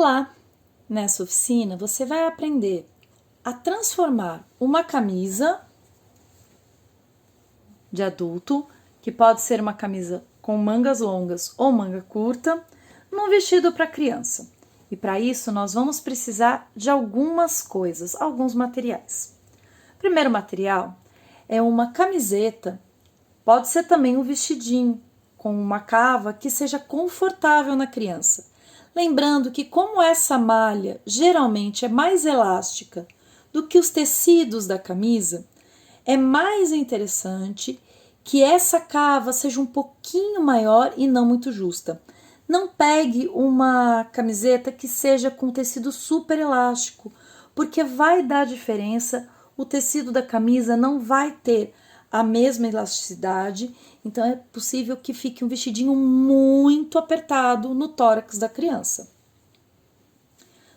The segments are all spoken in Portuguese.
Olá! Nessa oficina você vai aprender a transformar uma camisa de adulto, que pode ser uma camisa com mangas longas ou manga curta, num vestido para criança. E para isso nós vamos precisar de algumas coisas, alguns materiais. O primeiro material é uma camiseta, pode ser também um vestidinho com uma cava que seja confortável na criança. Lembrando que como essa malha geralmente é mais elástica do que os tecidos da camisa, é mais interessante que essa cava seja um pouquinho maior e não muito justa. Não pegue uma camiseta que seja com tecido super elástico, porque vai dar diferença, o tecido da camisa não vai ter a mesma elasticidade, então é possível que fique um vestidinho muito apertado no tórax da criança.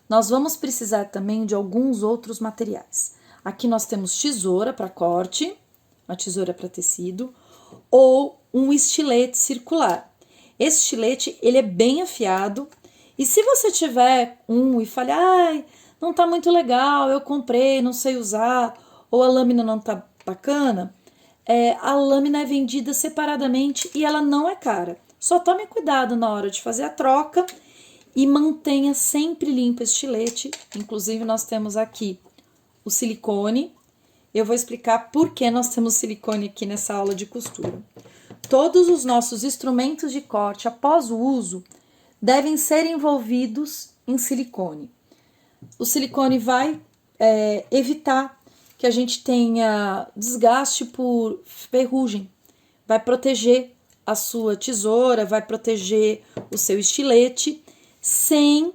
Nós vamos precisar também de alguns outros materiais. Aqui nós temos tesoura para corte, uma tesoura para tecido, ou um estilete circular. Esse estilete, ele é bem afiado, e se você tiver um e falar, ai, não tá muito legal, eu comprei, não sei usar, ou a lâmina não tá bacana, a lâmina é vendida separadamente e ela não é cara. Só tome cuidado na hora de fazer a troca e mantenha sempre limpo esse estilete. Inclusive nós temos aqui o silicone. Eu vou explicar por que nós temos silicone aqui nessa aula de costura. Todos os nossos instrumentos de corte após o uso devem ser envolvidos em silicone. O silicone vai evitar que a gente tenha desgaste por ferrugem, vai proteger a sua tesoura, vai proteger o seu estilete, sem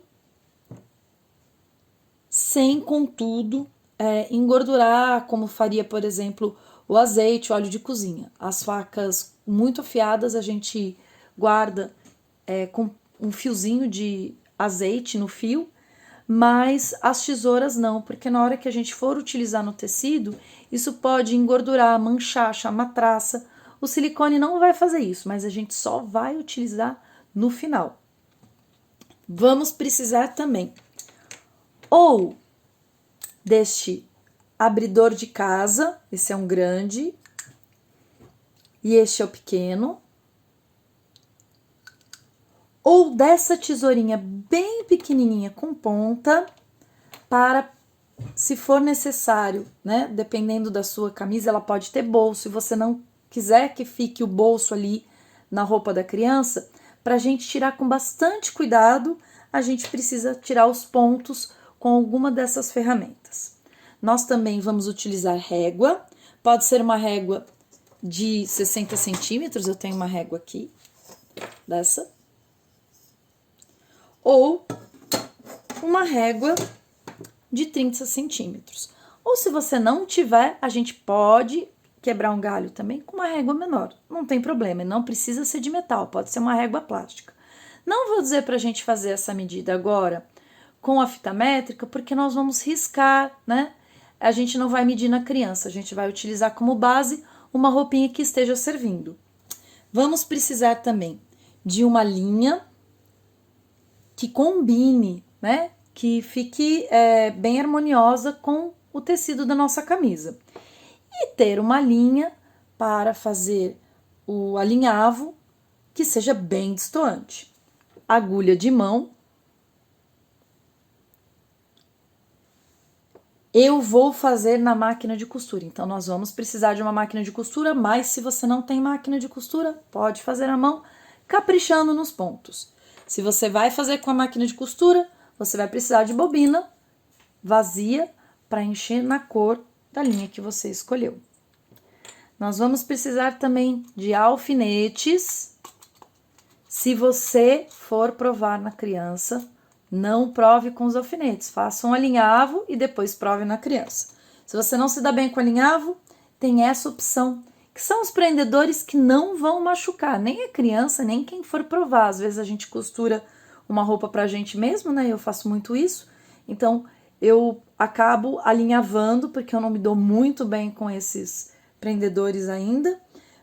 contudo, engordurar, como faria, por exemplo, o azeite, o óleo de cozinha. As facas muito afiadas a gente guarda com um fiozinho de azeite no fio, mas as tesouras não, porque na hora que a gente for utilizar no tecido, isso pode engordurar, manchar, chamar traça. O silicone não vai fazer isso, mas a gente só vai utilizar no final. Vamos precisar também ou deste abridor de casa, esse é um grande, e este é o pequeno, ou dessa tesourinha bem pequenininha com ponta, para, se for necessário, né, dependendo da sua camisa, ela pode ter bolso, se você não quiser que fique o bolso ali na roupa da criança, para a gente tirar com bastante cuidado, a gente precisa tirar os pontos com alguma dessas ferramentas. Nós também vamos utilizar régua, pode ser uma régua de 60 centímetros, eu tenho uma régua aqui, dessa, ou uma régua de 30 centímetros. Ou se você não tiver, a gente pode quebrar um galho também com uma régua menor, não tem problema, não precisa ser de metal, pode ser uma régua plástica. Não vou dizer para a gente fazer essa medida agora com a fita métrica, porque nós vamos riscar, né? A gente não vai medir na criança, a gente vai utilizar como base uma roupinha que esteja servindo. Vamos precisar também de uma linha que combine, né? Que fique bem harmoniosa com o tecido da nossa camisa. E ter uma linha para fazer o alinhavo que seja bem destoante. Agulha de mão. Eu vou fazer na máquina de costura, então nós vamos precisar de uma máquina de costura, mas se você não tem máquina de costura, pode fazer à mão, caprichando nos pontos. Se você vai fazer com a máquina de costura, você vai precisar de bobina vazia para encher na cor da linha que você escolheu. Nós vamos precisar também de alfinetes. Se você for provar na criança, não prove com os alfinetes, faça um alinhavo e depois prove na criança. Se você não se dá bem com alinhavo, tem essa opção, que são os prendedores que não vão machucar, nem a criança, nem quem for provar. Às vezes a gente costura uma roupa pra gente mesmo, né? Eu faço muito isso, então eu acabo alinhavando, porque eu não me dou muito bem com esses prendedores ainda,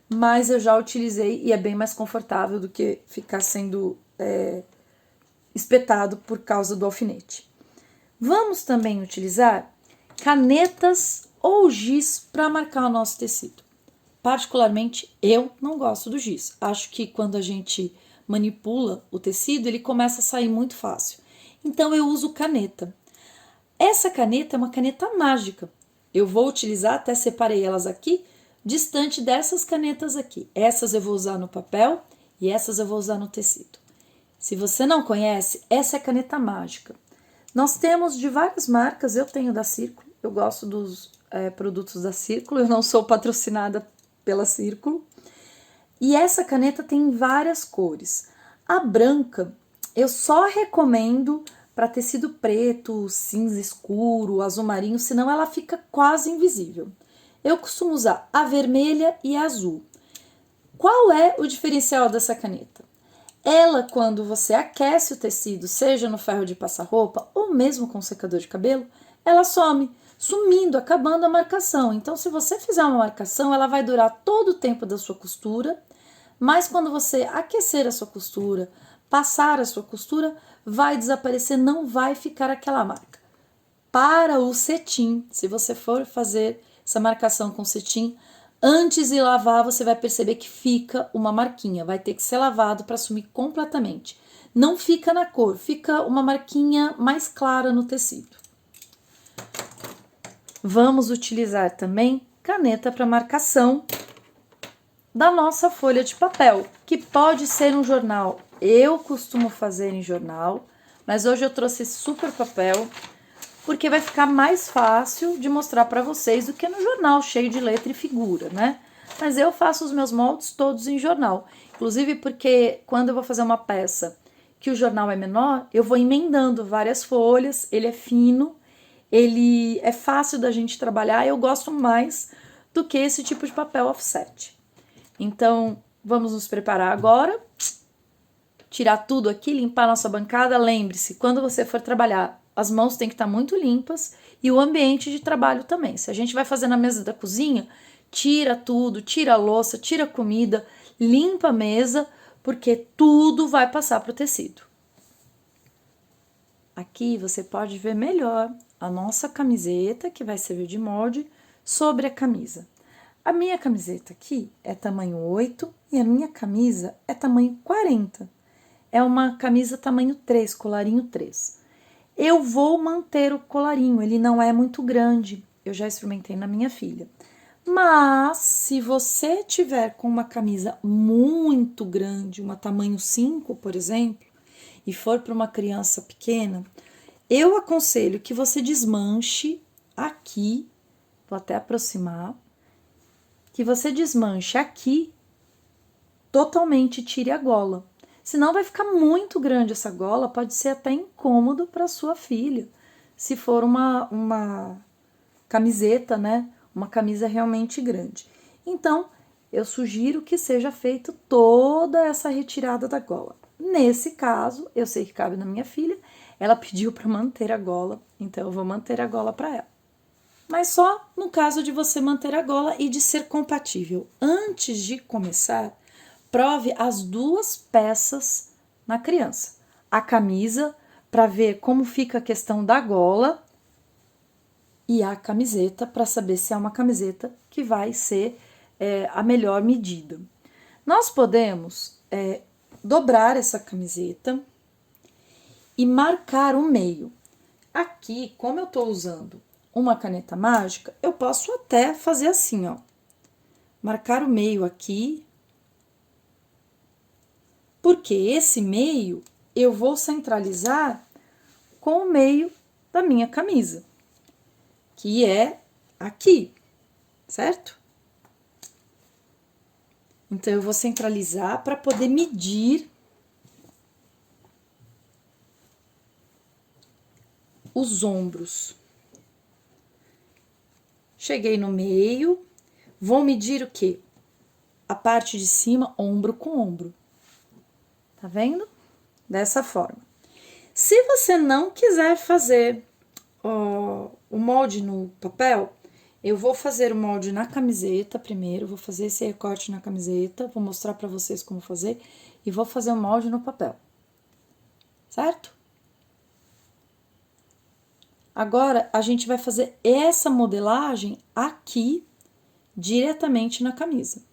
mas eu já utilizei e é bem mais confortável do que ficar sendo espetado por causa do alfinete. Vamos também utilizar canetas ou giz para marcar o nosso tecido. Particularmente, eu não gosto do giz. Acho que quando a gente manipula o tecido, ele começa a sair muito fácil. Então, eu uso caneta. Essa caneta é uma caneta mágica. Eu vou utilizar, até separei elas aqui, distante dessas canetas aqui. Essas eu vou usar no papel e essas eu vou usar no tecido. Se você não conhece, essa é a caneta mágica. Nós temos de várias marcas, eu tenho da Círculo, eu gosto dos produtos da Círculo, eu não sou patrocinada pela Círculo. E essa caneta tem várias cores. A branca eu só recomendo para tecido preto, cinza escuro, azul marinho, senão ela fica quase invisível. Eu costumo usar a vermelha e a azul. Qual é o diferencial dessa caneta? Ela, quando você aquece o tecido, seja no ferro de passar roupa ou mesmo com secador de cabelo, ela some, sumindo, acabando a marcação. Então, se você fizer uma marcação, ela vai durar todo o tempo da sua costura, mas quando você aquecer a sua costura, passar a sua costura, vai desaparecer, não vai ficar aquela marca. Para o cetim, se você for fazer essa marcação com cetim, antes de lavar, você vai perceber que fica uma marquinha, vai ter que ser lavado para sumir completamente. Não fica na cor, fica uma marquinha mais clara no tecido. Vamos utilizar também caneta para marcação da nossa folha de papel, que pode ser um jornal. Eu costumo fazer em jornal, mas hoje eu trouxe esse super papel, porque vai ficar mais fácil de mostrar para vocês do que no jornal, cheio de letra e figura, né? Mas eu faço os meus moldes todos em jornal. Inclusive porque quando eu vou fazer uma peça que o jornal é menor, eu vou emendando várias folhas, ele é fino, ele é fácil da gente trabalhar, eu gosto mais do que esse tipo de papel offset. Então, vamos nos preparar agora, tirar tudo aqui, limpar nossa bancada. Lembre-se, quando você for trabalhar, as mãos têm que estar muito limpas e o ambiente de trabalho também. Se a gente vai fazer na mesa da cozinha, tira tudo, tira a louça, tira a comida, limpa a mesa, porque tudo vai passar para o tecido. Aqui você pode ver melhor a nossa camiseta, que vai servir de molde, sobre a camisa. A minha camiseta aqui é tamanho 8 e a minha camisa é tamanho 40. É uma camisa tamanho 3, colarinho 3. Eu vou manter o colarinho, ele não é muito grande, eu já experimentei na minha filha. Mas, se você tiver com uma camisa muito grande, uma tamanho 5, por exemplo, e for para uma criança pequena, eu aconselho que você desmanche aqui, vou até aproximar, que você desmanche aqui, totalmente tire a gola. Senão vai ficar muito grande essa gola, pode ser até incômodo para sua filha, se for uma camiseta, né? Uma camisa realmente grande. Então, eu sugiro que seja feita toda essa retirada da gola. Nesse caso, eu sei que cabe na minha filha, ela pediu para manter a gola, então eu vou manter a gola para ela. Mas só no caso de você manter a gola e de ser compatível. Antes de começar, prove as duas peças na criança. A camisa, para ver como fica a questão da gola, e a camiseta, para saber se é uma camiseta que vai ser a melhor medida. Nós podemos dobrar essa camiseta e marcar o meio. Aqui, como eu estou usando uma caneta mágica, eu posso até fazer assim, ó. Marcar o meio aqui, porque esse meio eu vou centralizar com o meio da minha camisa, que é aqui, certo? Então, eu vou centralizar para poder medir os ombros. Cheguei no meio, vou medir o quê? A parte de cima, ombro com ombro. Tá vendo? Dessa forma. Se você não quiser fazer o molde no papel, eu vou fazer o molde na camiseta primeiro, vou fazer esse recorte na camiseta, vou mostrar para vocês como fazer e vou fazer o molde no papel. certo? Agora, a gente vai fazer essa modelagem aqui, diretamente na camisa.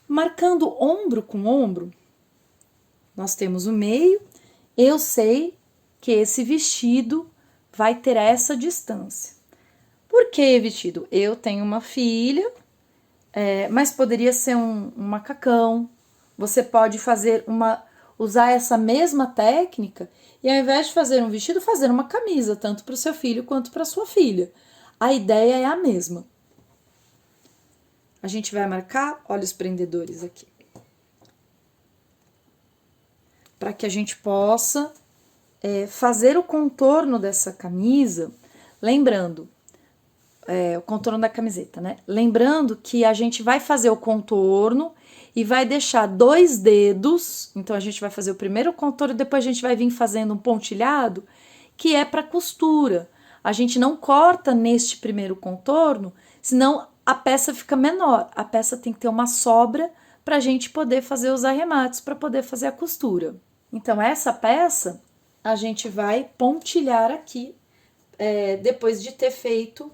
Marcando ombro com ombro, nós temos o meio. Eu sei que esse vestido vai ter essa distância. Por que vestido? Eu tenho uma filha, mas poderia ser um macacão. Você pode usar essa mesma técnica e, ao invés de fazer um vestido, fazer uma camisa, tanto para o seu filho quanto para sua filha. A ideia é a mesma. A gente vai marcar, olha os prendedores aqui, para que a gente possa fazer o contorno dessa camisa, lembrando, o contorno da camiseta, né? Lembrando que a gente vai fazer o contorno e vai deixar 2 dedos, então a gente vai fazer o primeiro contorno e depois a gente vai vir fazendo um pontilhado, que é para costura. A gente não corta neste primeiro contorno, senão a peça fica menor. A peça tem que ter uma sobra para a gente poder fazer os arremates, para poder fazer a costura. Então, essa peça a gente vai pontilhar aqui, depois de ter feito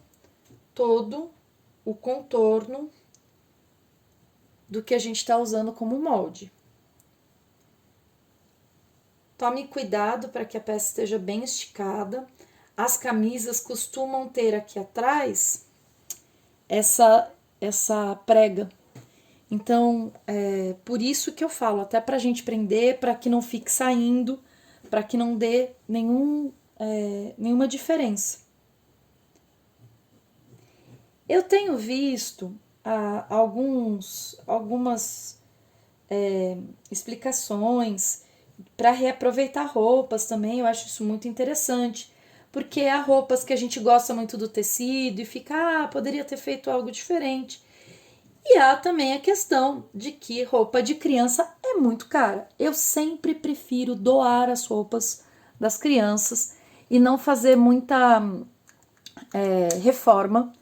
todo o contorno do que a gente está usando como molde. Tome cuidado para que a peça esteja bem esticada. As camisas costumam ter aqui atrás essa prega. Então, por isso que eu falo, até pra gente prender, para que não fique saindo, para que não dê nenhuma diferença. Eu tenho visto algumas explicações para reaproveitar roupas também. Eu acho isso muito interessante, porque há roupas que a gente gosta muito do tecido e fica, poderia ter feito algo diferente. E há também a questão de que roupa de criança é muito cara. Eu sempre prefiro doar as roupas das crianças e não fazer muita reforma,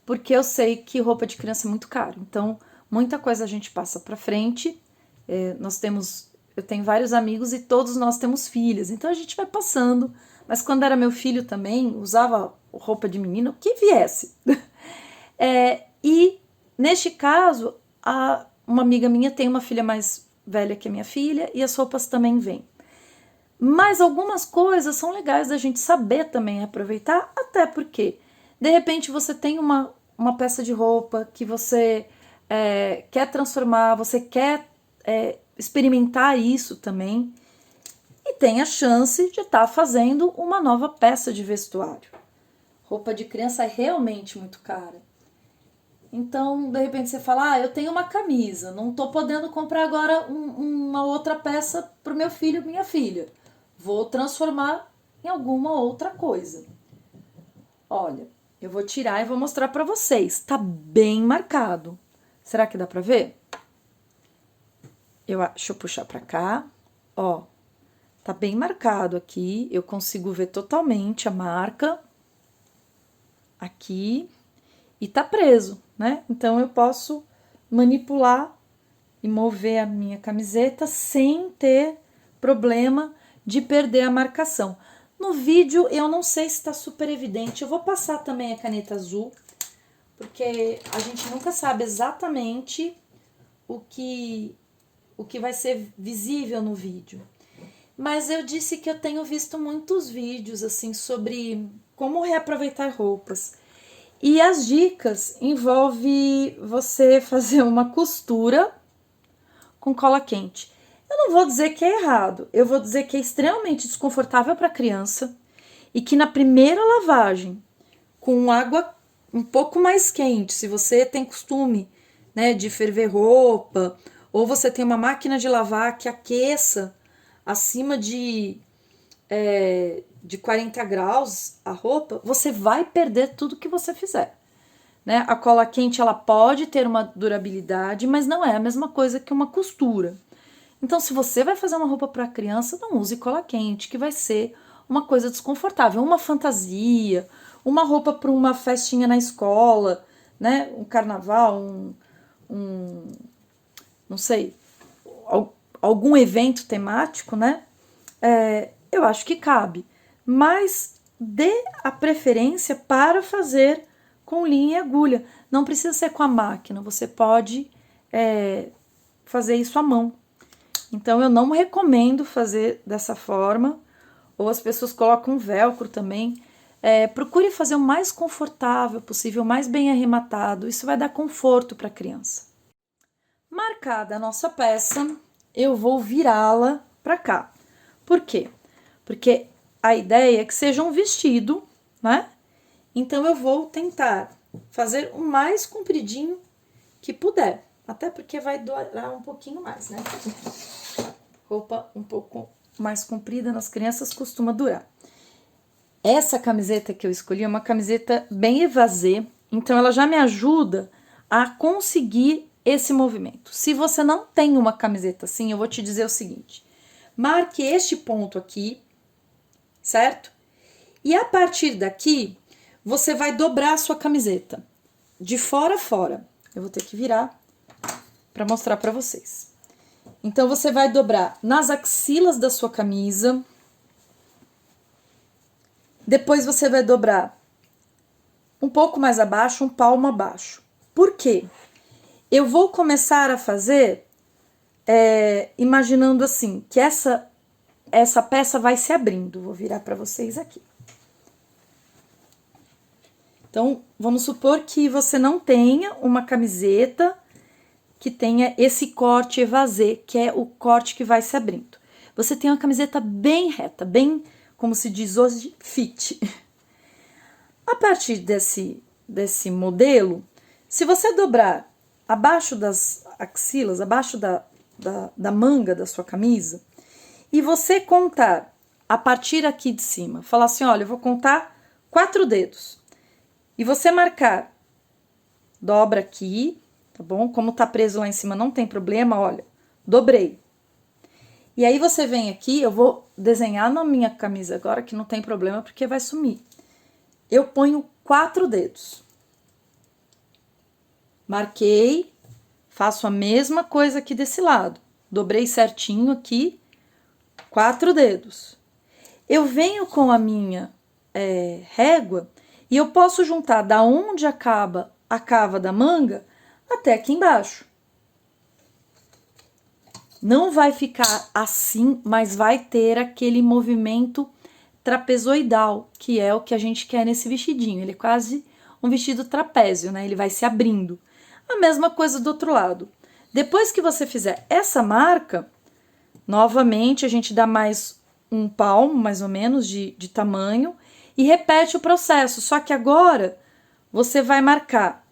porque eu sei que roupa de criança é muito caro. Então, muita coisa a gente passa para frente. Eu tenho vários amigos e todos nós temos filhas, então a gente vai passando. Mas quando era meu filho também, usava roupa de menino, o que viesse. E neste caso, uma amiga minha tem uma filha mais velha que a minha filha e as roupas também vêm. Mas algumas coisas são legais da gente saber também aproveitar, até porque, de repente, você tem uma peça de roupa que você quer transformar, você quer experimentar isso também, e tem a chance de estar fazendo uma nova peça de vestuário. Roupa de criança é realmente muito cara. Então, de repente, você fala, eu tenho uma camisa, não estou podendo comprar agora uma outra peça para o meu filho e minha filha. Vou transformar em alguma outra coisa. Olha, eu vou tirar e vou mostrar para vocês. Tá bem marcado. Será que dá para ver? Deixa eu puxar para cá. Ó, tá bem marcado aqui. Eu consigo ver totalmente a marca aqui. E tá preso, né? Então, eu posso manipular e mover a minha camiseta sem ter problema de perder a marcação. No vídeo, eu não sei se tá super evidente. Eu vou passar também a caneta azul, porque a gente nunca sabe exatamente o que vai ser visível no vídeo. Mas eu disse que eu tenho visto muitos vídeos, assim, sobre como reaproveitar roupas. E as dicas envolvem você fazer uma costura com cola quente. Eu não vou dizer que é errado, eu vou dizer que é extremamente desconfortável para a criança e que na primeira lavagem, com água um pouco mais quente, se você tem costume, né, de ferver roupa, ou você tem uma máquina de lavar que aqueça acima de 40 graus a roupa, você vai perder tudo que você fizer. Né? A cola quente ela pode ter uma durabilidade, mas não é a mesma coisa que uma costura. Então, se você vai fazer uma roupa para criança, não use cola quente, que vai ser uma coisa desconfortável. Uma fantasia, uma roupa para uma festinha na escola, né? Um carnaval, não sei, algum evento temático, né? Eu acho que cabe. Mas dê a preferência para fazer com linha e agulha. Não precisa ser com a máquina, você pode fazer isso à mão. Então, eu não recomendo fazer dessa forma, ou as pessoas colocam velcro também. Procure fazer o mais confortável possível, o mais bem arrematado, isso vai dar conforto para a criança. Marcada a nossa peça, eu vou virá-la para cá. Por quê? Porque a ideia é que seja um vestido, né? Então, eu vou tentar fazer o mais compridinho que puder. Até porque vai durar um pouquinho mais, né? Roupa um pouco mais comprida nas crianças costuma durar. Essa camiseta que eu escolhi é uma camiseta bem evasê, então ela já me ajuda a conseguir esse movimento. Se você não tem uma camiseta assim, eu vou te dizer o seguinte: marque este ponto aqui, certo? E a partir daqui, você vai dobrar a sua camiseta de fora a fora. Eu vou ter que virar para mostrar para vocês. Então, você vai dobrar nas axilas da sua camisa. Depois, você vai dobrar um pouco mais abaixo, um palmo abaixo. Por quê? Eu vou começar a fazer imaginando assim, que essa peça vai se abrindo. Vou virar para vocês aqui. Então, vamos supor que você não tenha uma camiseta que tenha esse corte evasê, que é o corte que vai se abrindo. Você tem uma camiseta bem reta, bem, como se diz hoje, fit. A partir desse modelo, se você dobrar abaixo das axilas, abaixo da manga da sua camisa, e você contar a partir aqui de cima, falar assim, olha, eu vou contar 4 dedos. E você marcar, dobra aqui, tá bom? Como tá preso lá em cima, não tem problema, olha, dobrei. E aí você vem aqui, eu vou desenhar na minha camisa agora, que não tem problema, porque vai sumir. Eu ponho 4 dedos. Marquei, faço a mesma coisa aqui desse lado. Dobrei certinho aqui, 4 dedos. Eu venho com a minha régua e eu posso juntar da onde acaba a cava da manga até aqui embaixo. Não vai ficar assim, mas vai ter aquele movimento trapezoidal, que é o que a gente quer nesse vestidinho. Ele é quase um vestido trapézio, né? Ele vai se abrindo. A mesma coisa do outro lado. Depois que você fizer essa marca, novamente a gente dá mais um palmo, mais ou menos, de tamanho, e repete o processo. Só que agora você vai marcar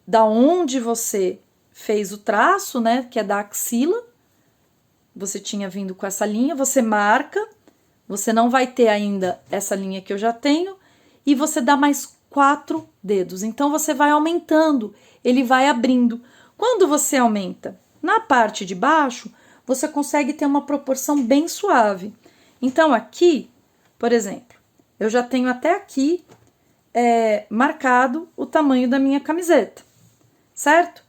da onde você fez o traço, né, que é da axila. Você tinha vindo com essa linha, você marca, você não vai ter ainda essa linha que eu já tenho, e você dá mais 4 dedos. Então, você vai aumentando, ele vai abrindo. Quando você aumenta na parte de baixo, você consegue ter uma proporção bem suave. Então, aqui, por exemplo, eu já tenho até aqui marcado o tamanho da minha camiseta, certo?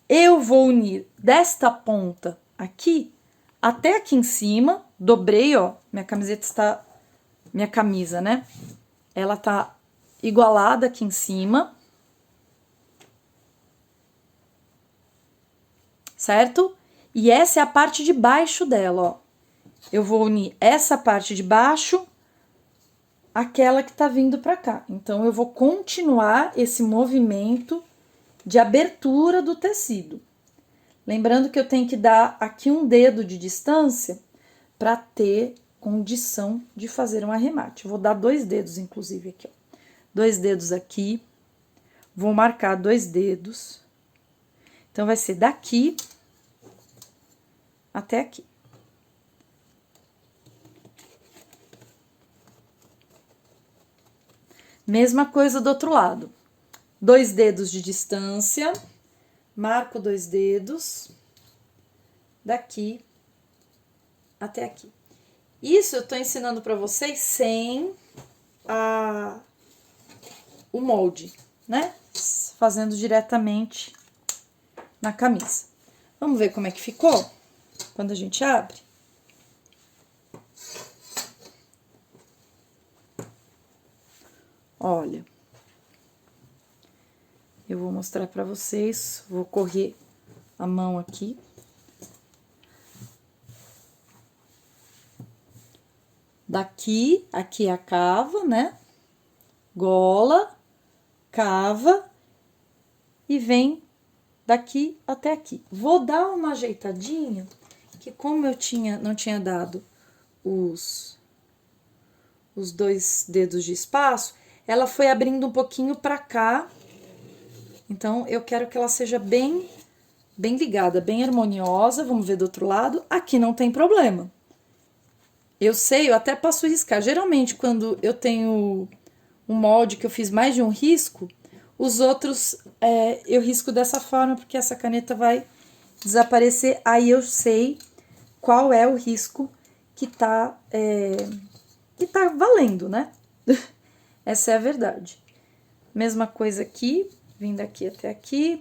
Eu vou unir desta ponta aqui até aqui em cima, dobrei, ó, minha camisa, né? Ela tá igualada aqui em cima, certo? E essa é a parte de baixo dela, ó. Eu vou unir essa parte de baixo àquela que tá vindo pra cá. Então, eu vou continuar esse movimento de abertura do tecido. Lembrando que eu tenho que dar aqui um dedo de distância para ter condição de fazer um arremate. Eu vou dar 2 dedos, inclusive, aqui, ó. 2 dedos aqui. Vou marcar 2 dedos. Então, vai ser daqui até aqui. Mesma coisa do outro lado. 2 dedos de distância. Marco 2 dedos. Daqui até aqui. Isso eu tô ensinando para vocês sem o molde, né? Fazendo diretamente na camisa. Vamos ver como é que ficou? quando a gente abre. Olha, eu vou mostrar pra vocês, vou correr a mão aqui. Daqui, aqui é a cava, né? Gola, cava e vem daqui até aqui. Vou dar uma ajeitadinha, que como eu não tinha dado os 2 dedos de espaço, ela foi abrindo um pouquinho pra cá. Então, eu quero que ela seja bem ligada, bem harmoniosa. Vamos ver do outro lado. Aqui não tem problema. Eu sei, eu até posso riscar. Geralmente, quando eu tenho um molde que eu fiz mais de um risco, os outros eu risco dessa forma, porque essa caneta vai desaparecer. Aí eu sei qual é o risco que tá valendo, né? Essa é a verdade. Mesma coisa aqui, vindo aqui até aqui,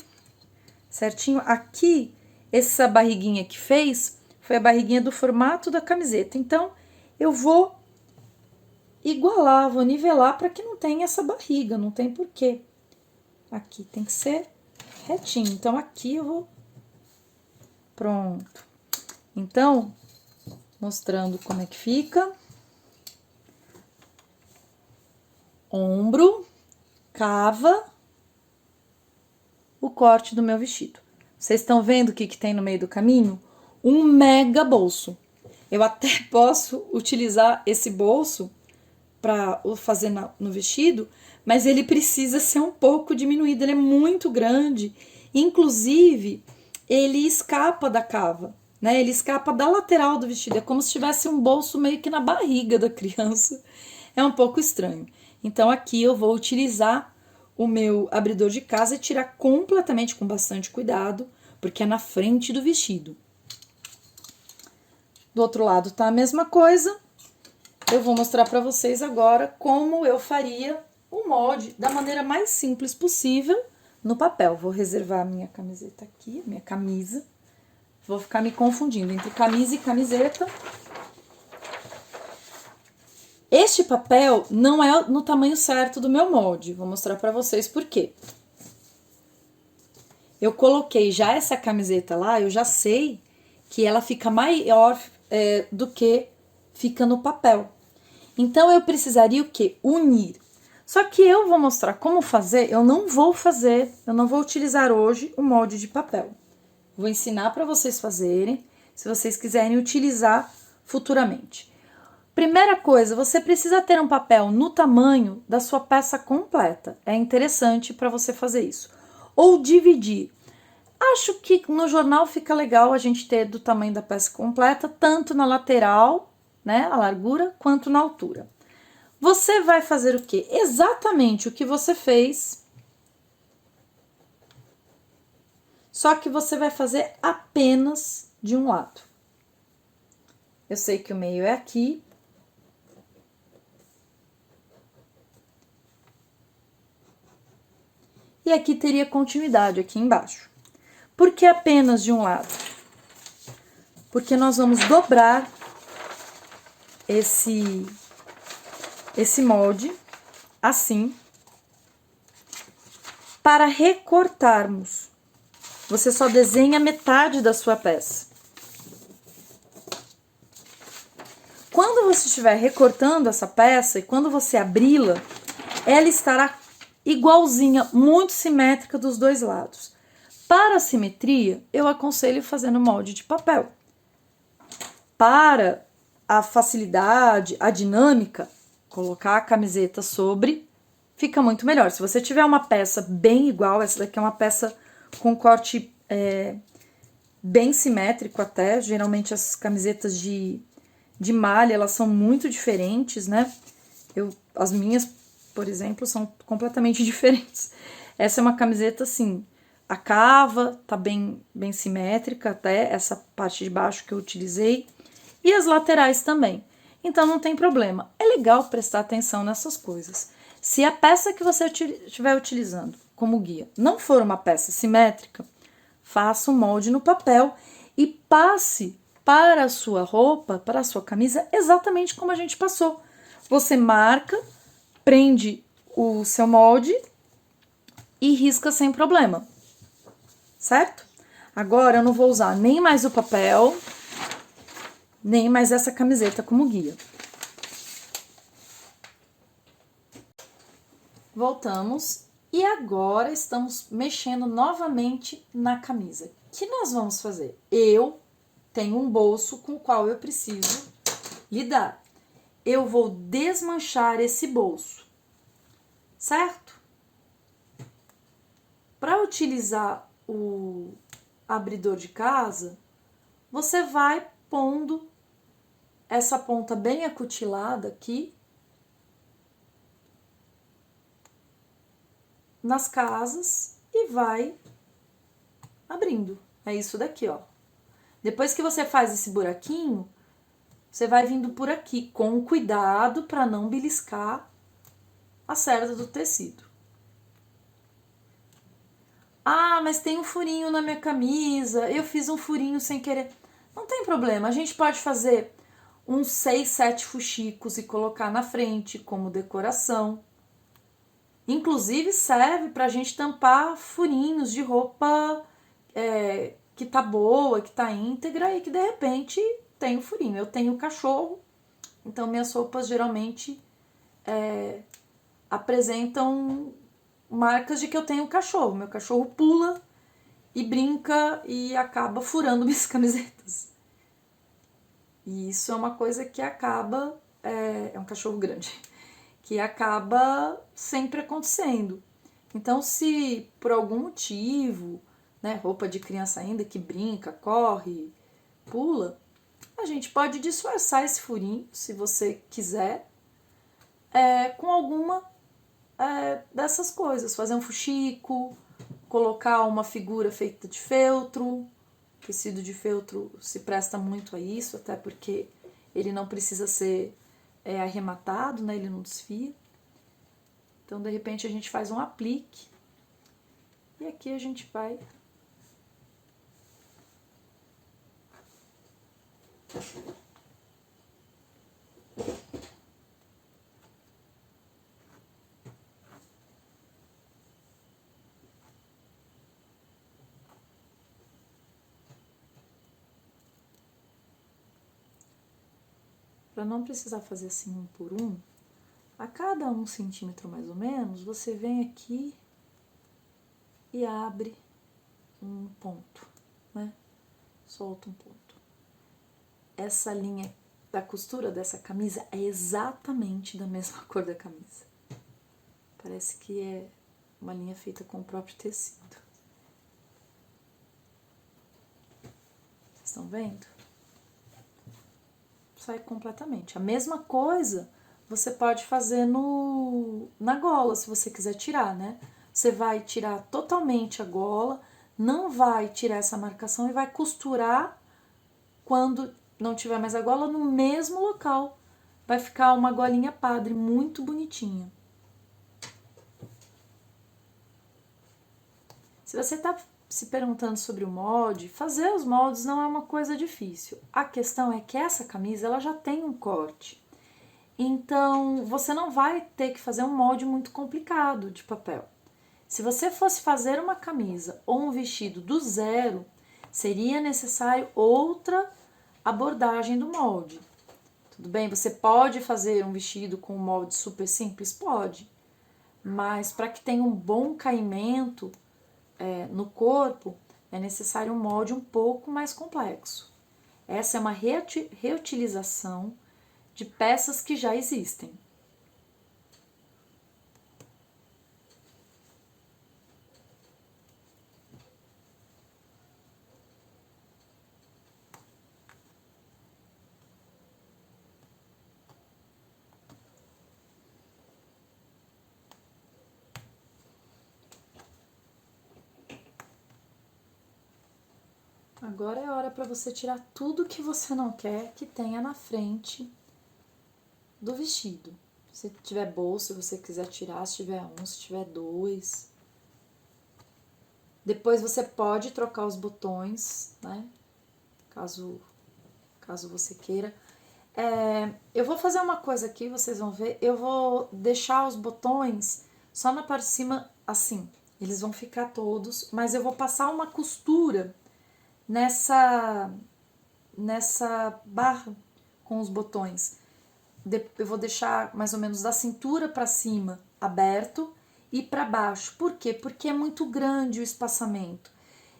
certinho. Aqui, essa barriguinha que fez, foi a barriguinha do formato da camiseta. Então, eu vou igualar, vou nivelar para que não tenha essa barriga, não tem porquê. Aqui tem que ser retinho, então aqui eu vou... Pronto. Então, mostrando como é que fica. Ombro, cava, o corte do meu vestido. Vocês estão vendo o que tem no meio do caminho? Um mega bolso. Eu até posso utilizar esse bolso para fazer no vestido, mas ele precisa ser um pouco diminuído, ele é muito grande. Inclusive, ele escapa da cava, né? Ele escapa da lateral do vestido, é como se tivesse um bolso meio que na barriga da criança. É um pouco estranho. Então, aqui eu vou utilizar o meu abridor de casa e tirar completamente, com bastante cuidado, porque é na frente do vestido. Do outro lado tá a mesma coisa. Eu vou mostrar para vocês agora como eu faria o molde da maneira mais simples possível no papel. Vou reservar a minha camiseta aqui, minha camisa. Vou ficar me confundindo entre camisa e camiseta. Este papel não é no tamanho certo do meu molde. Vou mostrar para vocês por quê. Eu coloquei já essa camiseta lá, eu já sei que ela fica maior do que fica no papel. Então, eu precisaria o quê? Unir. Só que eu vou mostrar como fazer, eu não vou utilizar hoje o molde de papel. Vou ensinar para vocês fazerem, se vocês quiserem utilizar futuramente. Primeira coisa, você precisa ter um papel no tamanho da sua peça completa. É interessante para você fazer isso. Ou dividir. Acho que no jornal fica legal a gente ter do tamanho da peça completa, tanto na lateral, né, a largura, quanto na altura. Você vai fazer o quê? Exatamente o que você fez, só que você vai fazer apenas de um lado. Eu sei que o meio é aqui. E aqui teria continuidade, aqui embaixo. Por que apenas de um lado? Porque nós vamos dobrar esse molde, assim, para recortarmos. Você só desenha metade da sua peça. Quando você estiver recortando essa peça e quando você abri-la, ela estará igualzinha, muito simétrica dos dois lados. Para a simetria, eu aconselho fazer no molde de papel. Para a facilidade, a dinâmica, colocar a camiseta sobre, fica muito melhor. Se você tiver uma peça bem igual, essa daqui é uma peça com corte bem simétrico até, geralmente as camisetas de malha, elas são muito diferentes, né? As minhas, por exemplo, são completamente diferentes. Essa é uma camiseta, assim, a cava tá bem simétrica até, essa parte de baixo que eu utilizei, e as laterais também. Então, não tem problema. É legal prestar atenção nessas coisas. Se a peça que você estiver utilizando como guia não for uma peça simétrica, faça um molde no papel e passe para a sua roupa, para a sua camisa, exatamente como a gente passou. Você marca, prende o seu molde e risca sem problema, certo? Agora eu não vou usar nem mais o papel, nem mais essa camiseta como guia. Voltamos e agora estamos mexendo novamente na camisa. O que nós vamos fazer? Eu tenho um bolso com o qual eu preciso lidar. Eu vou desmanchar esse bolso, certo? Para utilizar o abridor de casa, você vai pondo essa ponta bem acutilada aqui nas casas e vai abrindo. É isso daqui, ó. Depois que você faz esse buraquinho, você vai vindo por aqui, com cuidado para não beliscar a cerda do tecido. Ah, mas tem um furinho na minha camisa, eu fiz um furinho sem querer. Não tem problema, a gente pode fazer uns 6, 7 fuxicos e colocar na frente como decoração. Inclusive serve pra gente tampar furinhos de roupa que tá boa, que tá íntegra e que de repente tem um furinho. Eu tenho cachorro, então minhas roupas geralmente apresentam marcas de que eu tenho cachorro. Meu cachorro pula e brinca e acaba furando minhas camisetas. E isso é uma coisa que acaba... É um cachorro grande. Que acaba sempre acontecendo. Então, se por algum motivo, né, roupa de criança ainda que brinca, corre, pula, a gente pode disfarçar esse furinho, se você quiser, com alguma dessas coisas. Fazer um fuxico, colocar uma figura feita de feltro. Tecido de feltro se presta muito a isso, até porque ele não precisa ser arrematado, né? Ele não desfia. Então, de repente, a gente faz um aplique. E aqui a gente vai... Para não precisar fazer assim um por um, a cada 1 centímetro mais ou menos, você vem aqui e abre um ponto, né? Solta um ponto. Essa linha da costura dessa camisa é exatamente da mesma cor da camisa. Parece que é uma linha feita com o próprio tecido. Vocês estão vendo? Sai completamente. A mesma coisa você pode fazer na gola, se você quiser tirar, né? Você vai tirar totalmente a gola, não vai tirar essa marcação e vai costurar quando não tiver mais a gola no mesmo local. Vai ficar uma golinha padre, muito bonitinha. Se você está se perguntando sobre o molde, fazer os moldes não é uma coisa difícil. A questão é que essa camisa ela já tem um corte. Então, você não vai ter que fazer um molde muito complicado de papel. Se você fosse fazer uma camisa ou um vestido do zero, seria necessário outra abordagem do molde. Tudo bem? Você pode fazer um vestido com um molde super simples? Pode. Mas para que tenha um bom caimento no corpo, é necessário um molde um pouco mais complexo. Essa é uma reutilização de peças que já existem. Agora é hora para você tirar tudo que você não quer que tenha na frente do vestido. Se tiver bolso, se você quiser tirar, se tiver um, se tiver dois. Depois você pode trocar os botões, né? Caso caso você queira. Eu vou fazer uma coisa aqui, vocês vão ver. Eu vou deixar os botões só na parte de cima, assim. Eles vão ficar todos, mas eu vou passar uma costura nessa barra com os botões. Eu vou deixar mais ou menos da cintura para cima aberto e para baixo. Por quê? Porque é muito grande o espaçamento.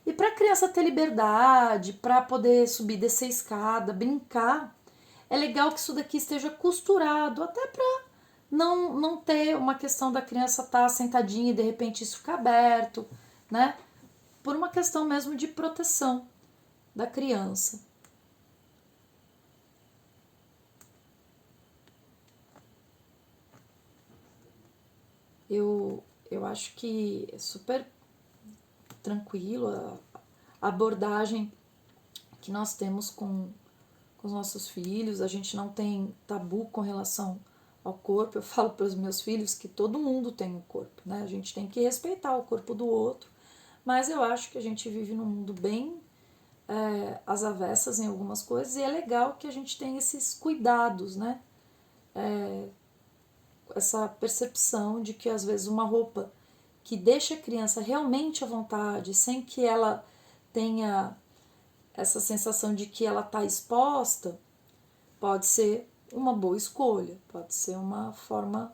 E para a criança ter liberdade, para poder subir, descer a escada, brincar, é legal que isso daqui esteja costurado, até para não ter uma questão da criança estar sentadinha e de repente isso ficar aberto, né? Por uma questão mesmo de proteção da criança. Eu acho que é super tranquilo a abordagem que nós temos com os nossos filhos. A gente não tem tabu com relação ao corpo. Eu falo para os meus filhos que todo mundo tem um corpo, né? A gente tem que respeitar o corpo do outro, mas eu acho que a gente vive num mundo bem às avessas em algumas coisas, e é legal que a gente tenha esses cuidados, né? Essa percepção de que às vezes uma roupa que deixa a criança realmente à vontade, sem que ela tenha essa sensação de que ela está exposta, pode ser uma boa escolha, pode ser uma forma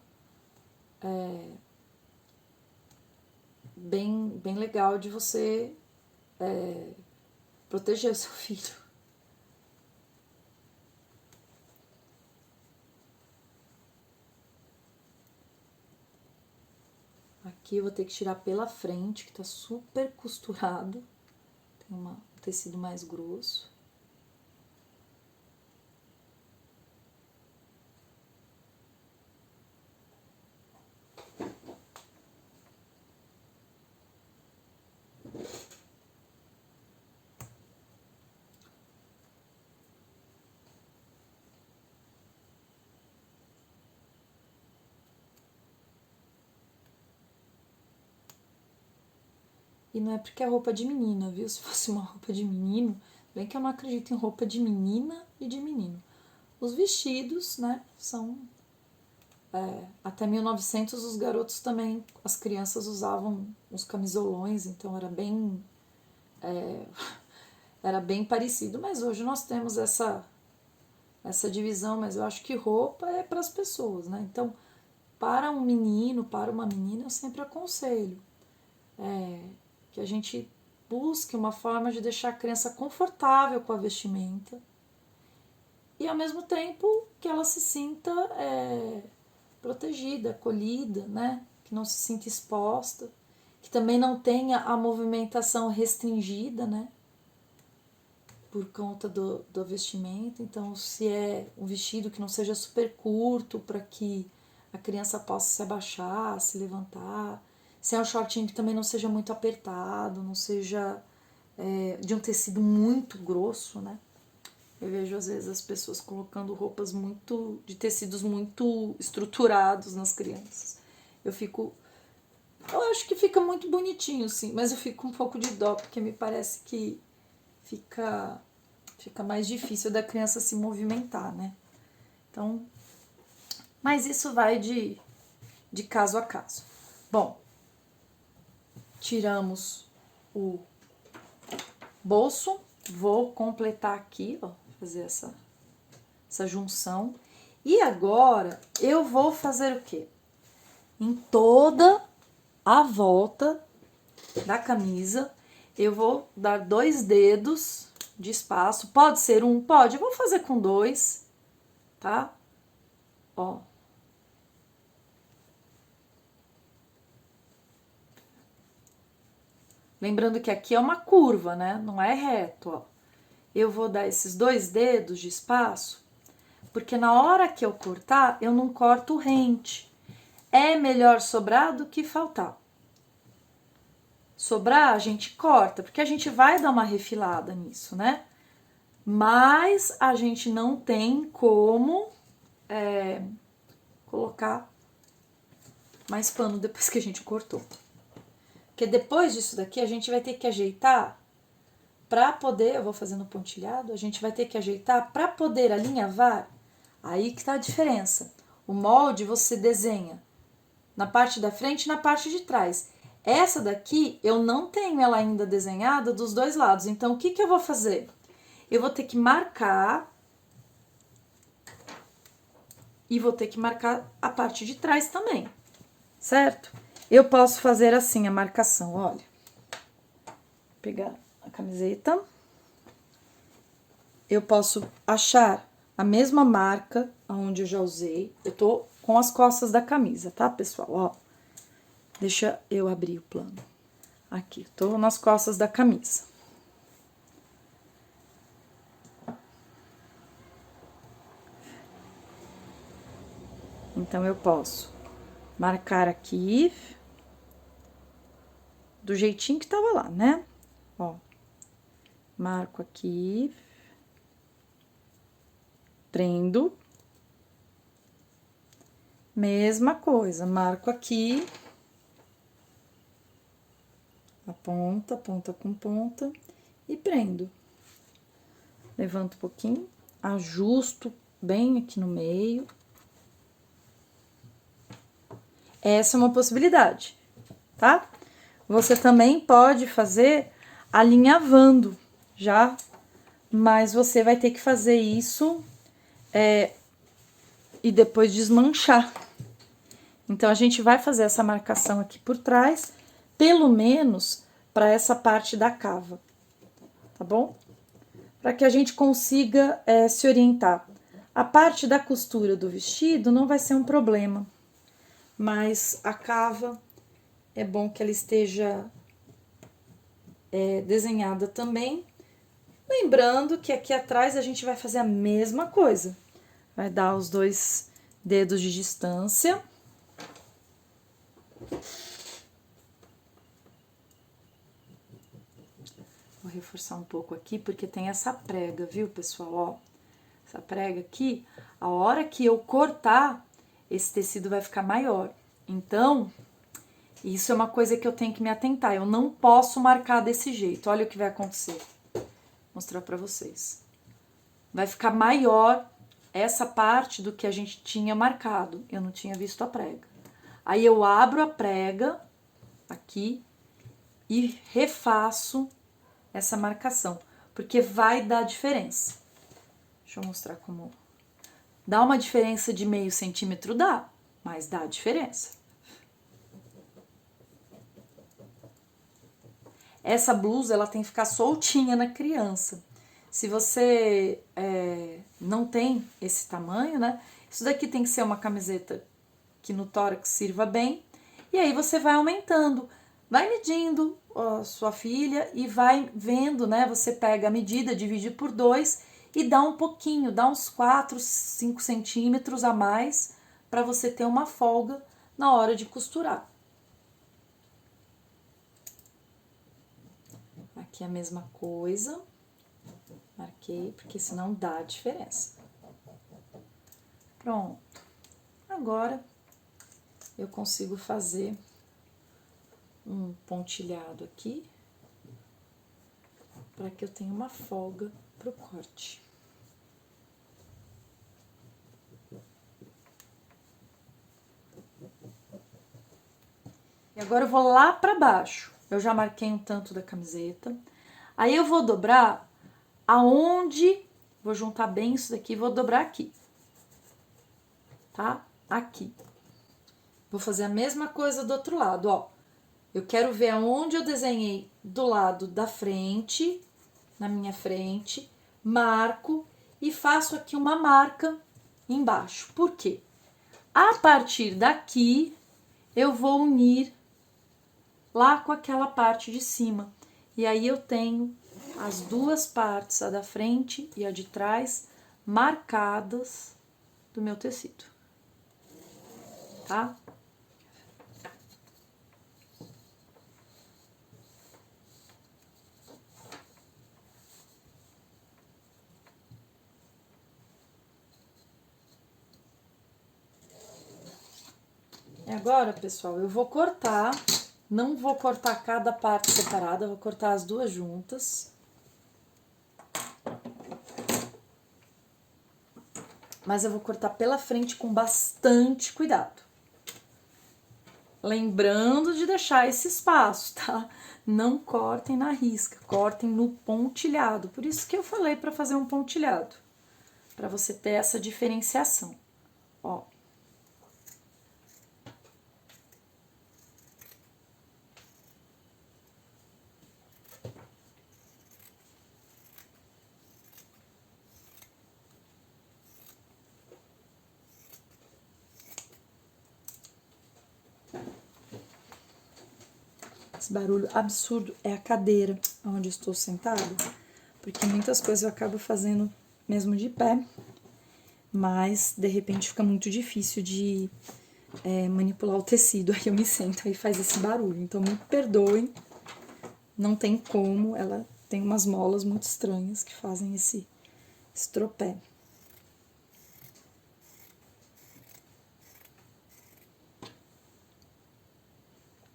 bem legal de você proteger o seu filho. Aqui eu vou ter que tirar pela frente, que tá super costurado. Tem um tecido mais grosso. E não é porque é roupa de menina, viu? Se fosse uma roupa de menino, bem que eu não acredito em roupa de menina e de menino. Os vestidos, né, são... até 1900 os garotos também, as crianças usavam os camisolões, então era bem... era bem parecido, mas hoje nós temos essa divisão, mas eu acho que roupa é para as pessoas, né? Então, para um menino, para uma menina, eu sempre aconselho que a gente busque uma forma de deixar a criança confortável com a vestimenta e, ao mesmo tempo, que ela se sinta protegida, acolhida, né? Que não se sinta exposta, que também não tenha a movimentação restringida, né? Por conta do vestimento. Então, se é um vestido que não seja super curto para que a criança possa se abaixar, se levantar. Se é um shortinho que também não seja muito apertado, não seja de um tecido muito grosso, né? Eu vejo às vezes as pessoas colocando roupas de tecidos muito estruturados nas crianças. Eu acho que fica muito bonitinho, sim, mas eu fico um pouco de dó, porque me parece que fica mais difícil da criança se movimentar, né? Então, mas isso vai de caso a caso. Bom, tiramos o bolso, vou completar aqui, ó, fazer essa junção. E agora eu vou fazer o quê? Em toda a volta da camisa, eu vou dar 2 dedos de espaço. Pode ser um, pode, eu vou fazer com 2, tá? Ó. Lembrando que aqui é uma curva, né? Não é reto, ó. Eu vou dar esses 2 dedos de espaço, porque na hora que eu cortar, eu não corto rente. É melhor sobrar do que faltar. Sobrar, a gente corta, porque a gente vai dar uma refilada nisso, né? Mas a gente não tem como colocar mais pano depois que a gente cortou. Porque depois disso daqui a gente vai ter que ajeitar para poder, eu vou fazendo pontilhado, a gente vai ter que ajeitar para poder alinhavar. Aí que tá a diferença. O molde você desenha na parte da frente e na parte de trás. Essa daqui eu não tenho ela ainda desenhada dos dois lados. Então, o que que eu vou fazer? Eu vou ter que marcar e vou ter que marcar a parte de trás também, certo? Eu posso fazer assim a marcação, olha. Vou pegar a camiseta. Eu posso achar a mesma marca onde eu já usei. Eu tô com as costas da camisa, tá, pessoal? Ó, deixa eu abrir o plano. Aqui, tô nas costas da camisa. Então, eu posso marcar aqui do jeitinho que tava lá, né? Ó, marco aqui, prendo, mesma coisa, marco aqui, a ponta, ponta com ponta, e prendo. Levanto um pouquinho, ajusto bem aqui no meio. Essa é uma possibilidade, tá? Você também pode fazer alinhavando, já, mas você vai ter que fazer isso e depois desmanchar. Então, a gente vai fazer essa marcação aqui por trás, pelo menos para essa parte da cava, tá bom? Para que a gente consiga se orientar. A parte da costura do vestido não vai ser um problema, mas a cava é bom que ela esteja desenhada também. Lembrando que aqui atrás a gente vai fazer a mesma coisa. Vai dar os 2 dedos de distância. Vou reforçar um pouco aqui, porque tem essa prega, viu, pessoal? Ó, essa prega aqui, a hora que eu cortar, esse tecido vai ficar maior. Então, isso é uma coisa que eu tenho que me atentar. Eu não posso marcar desse jeito. Olha o que vai acontecer. Vou mostrar pra vocês. Vai ficar maior essa parte do que a gente tinha marcado. Eu não tinha visto a prega. Aí eu abro a prega aqui e refaço essa marcação, porque vai dar diferença. Deixa eu mostrar como... Dá uma diferença de meio centímetro? Dá, mas dá diferença. Essa blusa, ela tem que ficar soltinha na criança. Se você não tem esse tamanho, né? Isso daqui tem que ser uma camiseta que no tórax sirva bem. E aí você vai aumentando. Vai medindo a sua filha e vai vendo, né? Você pega a medida, divide por 2 e dá um pouquinho, dá uns 4, 5 centímetros a mais para você ter uma folga na hora de costurar. Aqui a mesma coisa. Marquei, porque senão dá diferença. Pronto. Agora, eu consigo fazer um pontilhado aqui, para que eu tenha uma folga pro corte. E agora eu vou lá para baixo. Eu já marquei um tanto da camiseta. Aí eu vou dobrar aonde... Vou juntar bem isso daqui e vou dobrar aqui. Tá? Aqui. Vou fazer a mesma coisa do outro lado, ó. Eu quero ver aonde eu desenhei do lado da frente, na minha frente, marco e faço aqui uma marca embaixo. Por quê? A partir daqui, eu vou unir lá com aquela parte de cima. E aí eu tenho as duas partes, a da frente e a de trás, marcadas do meu tecido. Tá? E agora, pessoal, eu vou cortar, não vou cortar cada parte separada, vou cortar as duas juntas. mas eu vou cortar pela frente com bastante cuidado. Lembrando de deixar esse espaço, tá? Não cortem na risca, cortem no pontilhado. Por isso que eu falei para fazer um pontilhado, para você ter essa diferenciação. Ó. Esse barulho absurdo é a cadeira onde eu estou sentada, porque muitas coisas eu acabo fazendo mesmo de pé, mas de repente fica muito difícil de manipular o tecido, aí eu me sento e faz esse barulho. Então me perdoem, não tem como, ela tem umas molas muito estranhas que fazem esse tropé.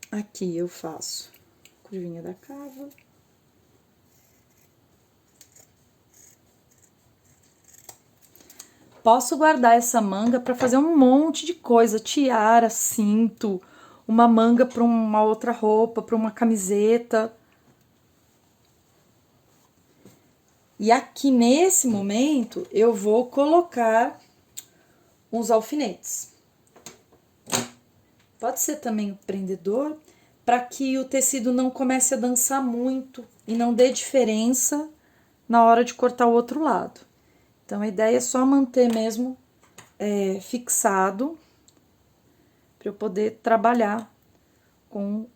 Aqui eu faço curvinha da cava. Posso guardar essa manga para fazer um monte de coisa, tiara, cinto, uma manga para uma outra roupa, para uma camiseta. E aqui nesse momento eu vou colocar uns alfinetes. Pode ser também o prendedor, para que o tecido não comece a dançar muito e não dê diferença na hora de cortar o outro lado. Então, a ideia é só manter mesmo fixado, para eu poder trabalhar com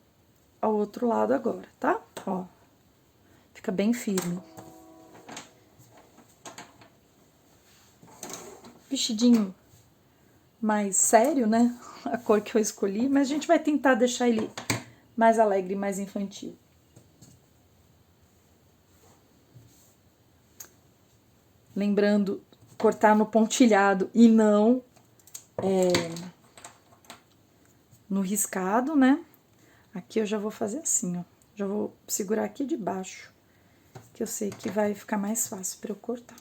o outro lado agora, tá? Ó, fica bem firme. Vestidinho mais sério, né? A cor que eu escolhi, mas a gente vai tentar deixar ele mais alegre, mais infantil. Lembrando, cortar no pontilhado e não no riscado, né? Aqui eu já vou fazer assim, ó. Já vou segurar aqui de baixo, que eu sei que vai ficar mais fácil para eu cortar.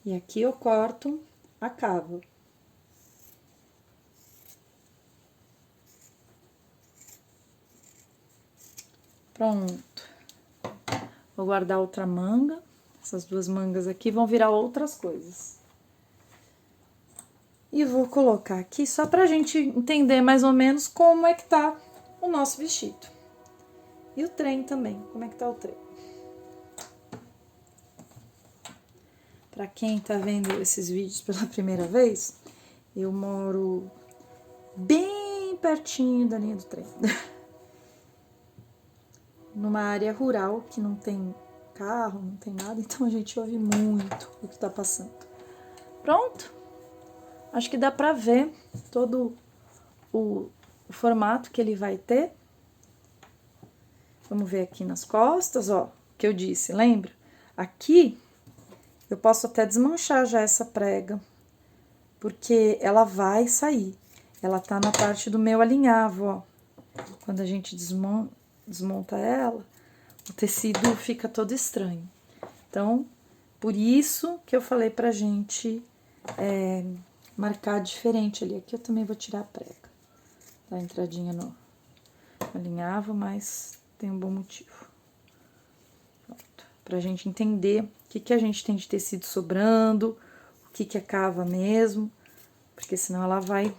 E aqui eu corto a cava. Pronto. Vou guardar outra manga. Essas duas mangas aqui vão virar outras coisas. E vou colocar aqui só pra gente entender mais ou menos como é que tá o nosso vestido. E o trem também, como é que tá o trem. Pra quem tá vendo esses vídeos pela primeira vez, eu moro bem pertinho da linha do trem. Numa área rural que não tem carro, não tem nada, então a gente ouve muito o que tá passando. Pronto? Acho que dá pra ver todo o formato que ele vai ter. Vamos ver aqui nas costas, ó, que eu disse, lembra? Aqui eu posso até desmanchar já essa prega, porque ela vai sair. Ela tá na parte do meu alinhavo, ó. Quando a gente desmonta ela, o tecido fica todo estranho. Então, por isso que eu falei pra gente marcar diferente ali. Aqui eu também vou tirar a prega. Tá a entradinha no alinhavo, mas tem um bom motivo. Pronto. Pra gente entender o que a gente tem de tecido sobrando, o que é cava mesmo, porque senão ela vai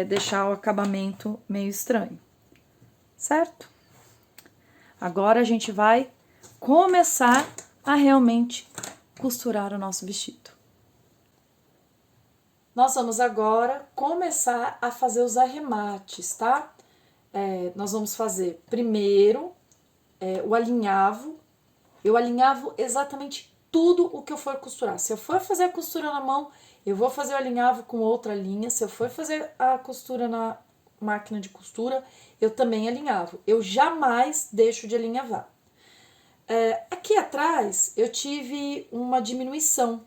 deixar o acabamento meio estranho, certo? Agora a gente vai começar a realmente costurar o nosso vestido. Nós vamos agora começar a fazer os arremates, tá? Nós vamos fazer primeiro o alinhavo. Eu alinhavo exatamente tudo o que eu for costurar. Se eu for fazer a costura na mão, eu vou fazer o alinhavo com outra linha. Se eu for fazer a costura máquina de costura, eu também alinhavo. Eu jamais deixo de alinhavar. Aqui atrás eu tive uma diminuição,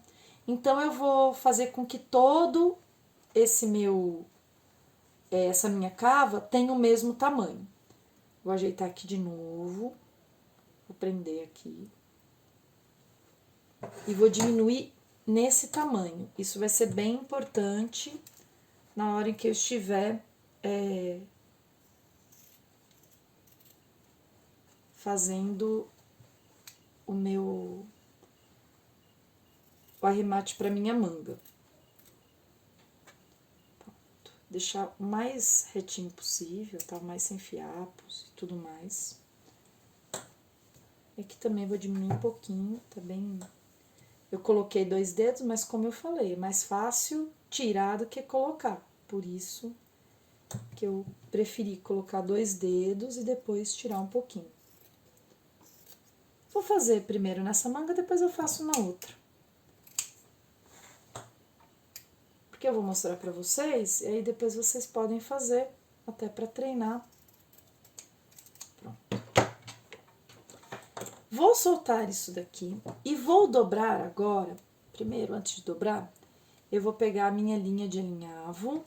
então eu vou fazer com que todo essa minha cava tenha o mesmo tamanho. Vou ajeitar aqui de novo, vou prender aqui e vou diminuir nesse tamanho. Isso vai ser bem importante na hora em que eu estiver fazendo o arremate para minha manga. Pronto. Deixar o mais retinho possível, tá? Mais sem fiapos e tudo mais. Aqui também vou diminuir um pouquinho, tá bem... Eu coloquei 2 dedos, mas como eu falei, é mais fácil tirar do que colocar. Por isso que eu preferi colocar 2 dedos e depois tirar um pouquinho. Vou fazer primeiro nessa manga, depois eu faço na outra. Porque eu vou mostrar pra vocês, e aí depois vocês podem fazer, até pra treinar. Pronto. Vou soltar isso daqui e vou dobrar agora. Primeiro, antes de dobrar, eu vou pegar a minha linha de alinhavo.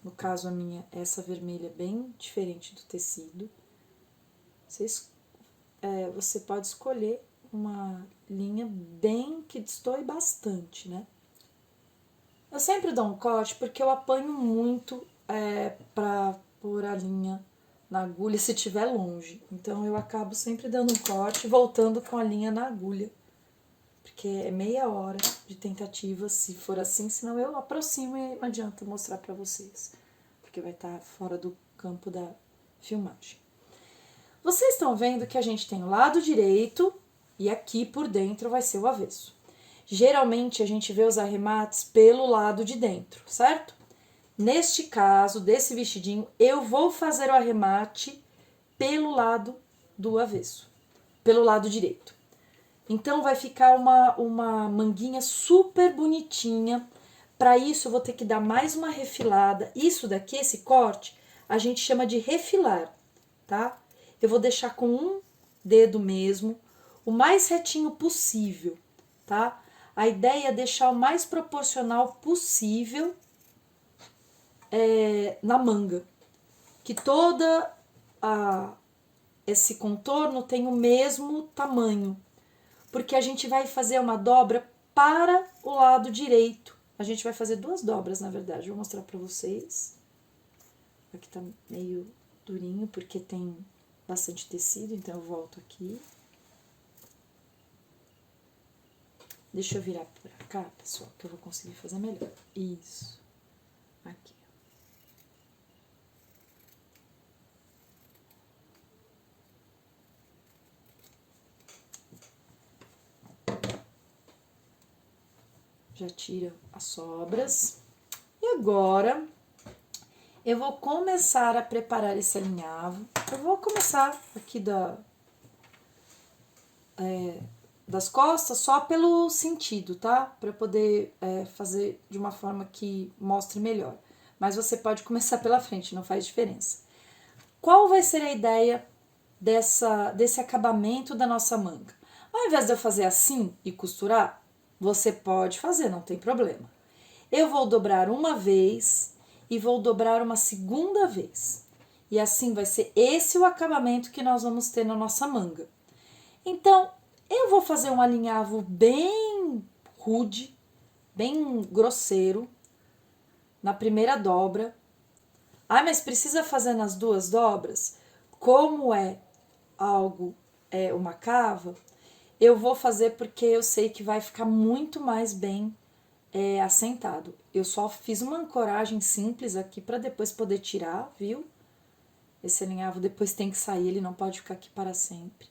No caso, essa vermelha é bem diferente do tecido. Você pode escolher uma linha bem que destoe bastante, né? Eu sempre dou um corte porque eu apanho muito pra pôr a linha na agulha se estiver longe. Então, eu acabo sempre dando um corte e voltando com a linha na agulha. Porque é meia hora de tentativa, se for assim, senão eu aproximo e não adianta mostrar pra vocês. Porque vai estar fora do campo da filmagem. Vocês estão vendo que a gente tem o lado direito e aqui por dentro vai ser o avesso. Geralmente a gente vê os arremates pelo lado de dentro, certo? Neste caso, desse vestidinho, eu vou fazer o arremate pelo lado do avesso, pelo lado direito. Então, vai ficar uma manguinha super bonitinha. Para isso, eu vou ter que dar mais uma refilada. Isso daqui, esse corte, a gente chama de refilar, tá? Eu vou deixar com um dedo mesmo, o mais retinho possível, tá? A ideia é deixar o mais proporcional possível na manga. Que toda esse contorno tem o mesmo tamanho. Porque a gente vai fazer uma dobra para o lado direito. A gente vai fazer 2 dobras, na verdade. Vou mostrar pra vocês. Aqui tá meio durinho, porque tem bastante tecido, então eu volto aqui. Deixa eu virar pra cá, pessoal, que eu vou conseguir fazer melhor. Isso. Aqui. Já tira as sobras. E agora, eu vou começar a preparar esse alinhavo. Eu vou começar aqui das costas só pelo sentido, tá? Pra eu poder fazer de uma forma que mostre melhor. Mas você pode começar pela frente, não faz diferença. Qual vai ser a ideia desse acabamento da nossa manga? Ao invés de eu fazer assim e costurar, você pode fazer, não tem problema. Eu vou dobrar uma vez e vou dobrar uma segunda vez. E assim vai ser esse o acabamento que nós vamos ter na nossa manga. Então, eu vou fazer um alinhavo bem rude, bem grosseiro, na primeira dobra. Ah, mas precisa fazer nas 2 dobras? Como uma cava, eu vou fazer porque eu sei que vai ficar muito mais bem assentado. Eu só fiz uma ancoragem simples aqui para depois poder tirar, viu? Esse alinhavo depois tem que sair, ele não pode ficar aqui para sempre.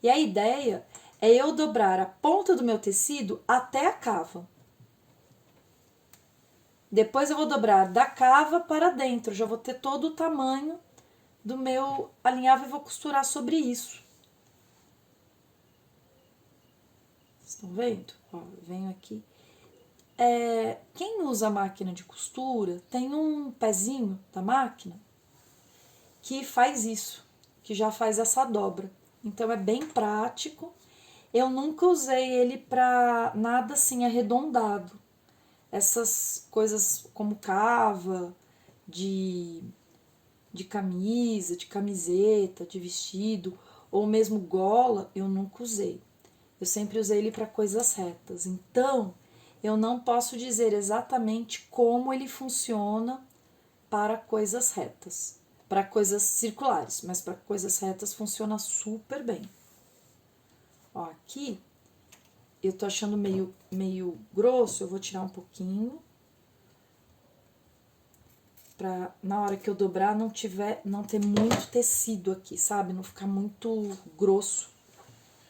E a ideia é eu dobrar a ponta do meu tecido até a cava. Depois eu vou dobrar da cava para dentro, já vou ter todo o tamanho do meu alinhavo e vou costurar sobre isso. Vocês estão vendo? Ó, eu venho aqui. Quem usa máquina de costura, tem um pezinho da máquina que faz isso, que já faz essa dobra. Então é bem prático. Eu nunca usei ele para nada assim arredondado. Essas coisas como cava, de camisa, de camiseta, de vestido, ou mesmo gola, eu nunca usei. Eu sempre usei ele para coisas retas. Então, eu não posso dizer exatamente como ele funciona para coisas retas, para coisas circulares, mas para coisas retas funciona super bem. Ó, aqui eu tô achando meio grosso, eu vou tirar um pouquinho pra na hora que eu dobrar não ter muito tecido aqui, sabe? Não ficar muito grosso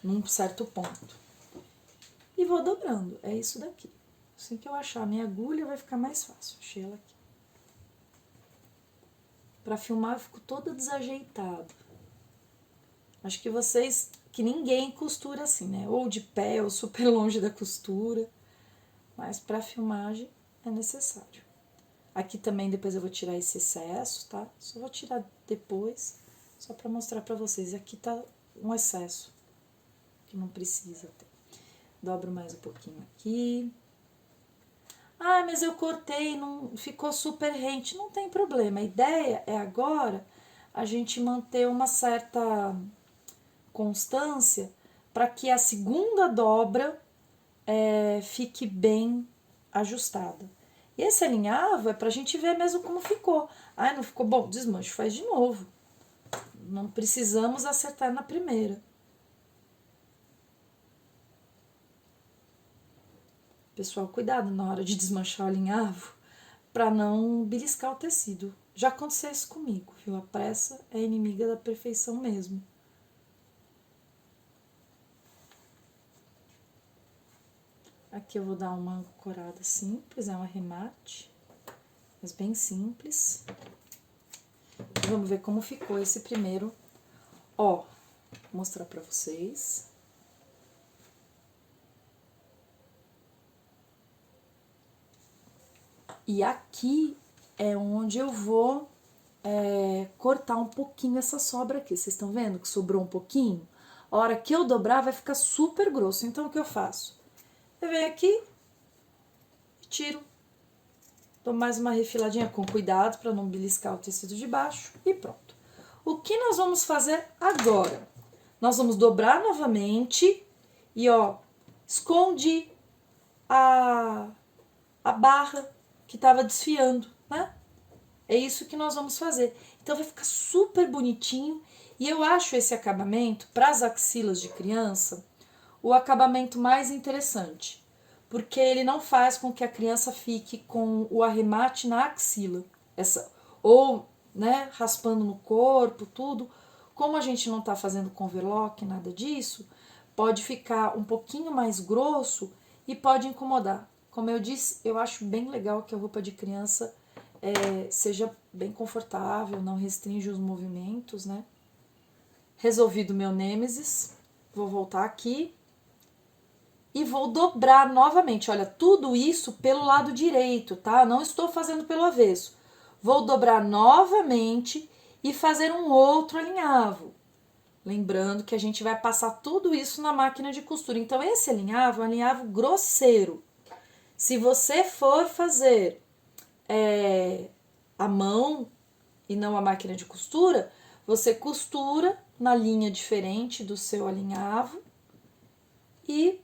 num certo ponto. E vou dobrando, é isso daqui. Assim que eu achar a minha agulha vai ficar mais fácil. Achei ela aqui. Pra filmar eu fico toda desajeitada. Acho que que ninguém costura assim, né? Ou de pé, ou super longe da costura. Mas pra filmagem é necessário. Aqui também depois eu vou tirar esse excesso, tá? Só vou tirar depois, só pra mostrar pra vocês. Aqui tá um excesso, que não precisa ter. Dobro mais um pouquinho aqui. Ah, mas eu cortei, não ficou super rente. Não tem problema. A ideia é agora a gente manter uma certa constância para que a segunda dobra fique bem ajustada. E esse alinhavo é para a gente ver mesmo como ficou. Ah, não ficou bom? Desmanche, faz de novo. Não precisamos acertar na primeira. Pessoal, cuidado na hora de desmanchar o alinhavo para não beliscar o tecido. Já aconteceu isso comigo, viu? A pressa é inimiga da perfeição mesmo. Aqui eu vou dar uma ancorada simples, é um arremate, mas bem simples. Vamos ver como ficou esse primeiro. Ó, vou mostrar pra vocês. E aqui é onde eu vou cortar um pouquinho essa sobra aqui. Vocês estão vendo que sobrou um pouquinho? A hora que eu dobrar vai ficar super grosso. Então, o que eu faço? Eu venho aqui e tiro. Dou mais uma refiladinha com cuidado para não beliscar o tecido de baixo e pronto. O que nós vamos fazer agora? Nós vamos dobrar novamente e, ó, escondi a barra que estava desfiando, né? É isso que nós vamos fazer. Então vai ficar super bonitinho e eu acho esse acabamento para as axilas de criança o acabamento mais interessante, porque ele não faz com que a criança fique com o arremate na axila, ou, né, raspando no corpo, tudo. Como a gente não está fazendo converlock, nada disso, pode ficar um pouquinho mais grosso e pode incomodar. Como eu disse, eu acho bem legal que a roupa de criança seja bem confortável, não restringe os movimentos, né? Resolvido meu nêmesis, vou voltar aqui e vou dobrar novamente. Olha, tudo isso pelo lado direito, tá? Não estou fazendo pelo avesso. Vou dobrar novamente e fazer um outro alinhavo. Lembrando que a gente vai passar tudo isso na máquina de costura. Então, esse alinhavo é um alinhavo grosseiro. Se você for fazer a mão e não a máquina de costura, você costura na linha diferente do seu alinhavo e